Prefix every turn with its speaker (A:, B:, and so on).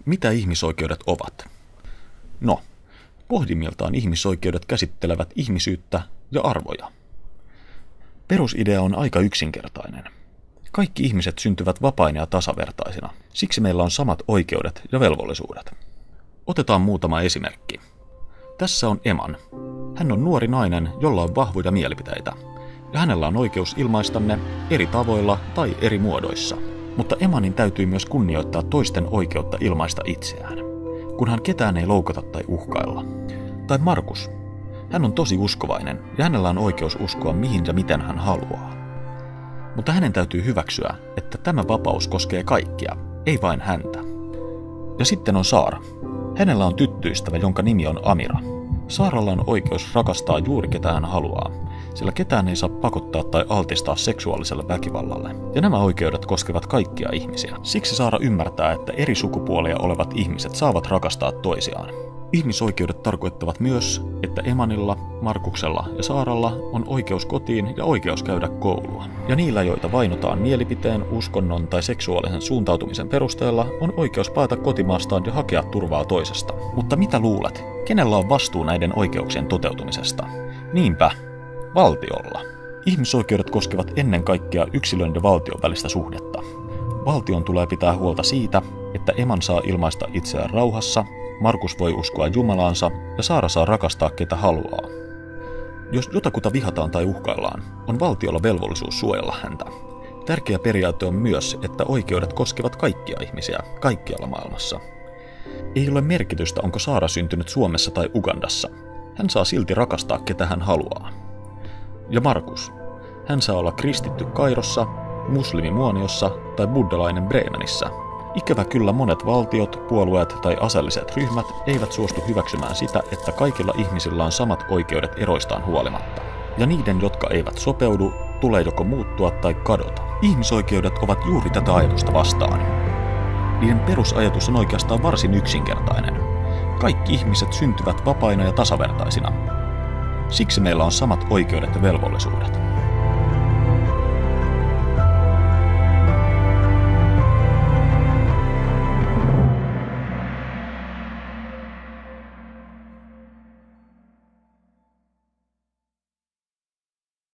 A: Mitä ihmisoikeudet ovat? No, pohjimmiltaan ihmisoikeudet käsittelevät ihmisyyttä ja arvoja. Perusidea on aika yksinkertainen. Kaikki ihmiset syntyvät vapaina ja tasavertaisina. Siksi meillä on samat oikeudet ja velvollisuudet. Otetaan muutama esimerkki. Tässä on Eman. Hän on nuori nainen, jolla on vahvoja mielipiteitä. Ja hänellä on oikeus ilmaista ne eri tavoilla tai eri muodoissa. Mutta Emanin täytyy myös kunnioittaa toisten oikeutta ilmaista itseään, kunhan ketään ei loukata tai uhkailla. Tai Markus. Hän on tosi uskovainen ja hänellä on oikeus uskoa mihin ja miten hän haluaa. Mutta hänen täytyy hyväksyä, että tämä vapaus koskee kaikkia, ei vain häntä. Ja sitten on Saara. Hänellä on tyttöystävä, jonka nimi on Amira. Saaralla on oikeus rakastaa juuri ketä hän haluaa, sillä ketään ei saa pakottaa tai altistaa seksuaaliselle väkivallalle. Ja nämä oikeudet koskevat kaikkia ihmisiä. Siksi Saara ymmärtää, että eri sukupuolia olevat ihmiset saavat rakastaa toisiaan. Ihmisoikeudet tarkoittavat myös, että Emanilla, Markuksella ja Saaralla on oikeus kotiin ja oikeus käydä koulua. Ja niillä, joita vainotaan mielipiteen, uskonnon tai seksuaalisen suuntautumisen perusteella, on oikeus paeta kotimaastaan ja hakea turvaa toisesta. Mutta mitä luulet? Kenellä on vastuu näiden oikeuksien toteutumisesta? Niinpä, valtiolla. Ihmisoikeudet koskevat ennen kaikkea yksilön ja valtion välistä suhdetta. Valtion tulee pitää huolta siitä, että Eman saa ilmaista itseään rauhassa, Markus voi uskoa Jumalaansa ja Saara saa rakastaa ketä haluaa. Jos jotakuta vihataan tai uhkaillaan, on valtiolla velvollisuus suojella häntä. Tärkeä periaate on myös, että oikeudet koskevat kaikkia ihmisiä, kaikkialla maailmassa. Ei ole merkitystä, onko Saara syntynyt Suomessa tai Ugandassa. Hän saa silti rakastaa ketä hän haluaa. Ja Markus. Hän saa olla kristitty Kairossa, muslimi Muoniossa tai buddhalainen Bremenissä. Ikävä kyllä monet valtiot, puolueet tai aseelliset ryhmät eivät suostu hyväksymään sitä, että kaikilla ihmisillä on samat oikeudet eroistaan huolimatta. Ja niiden, jotka eivät sopeudu, tulee joko muuttua tai kadota. Ihmisoikeudet ovat juuri tätä ajatusta vastaan. Niiden perusajatus on oikeastaan varsin yksinkertainen. Kaikki ihmiset syntyvät vapaina ja tasavertaisina. Siksi meillä on samat oikeudet ja velvollisuudet.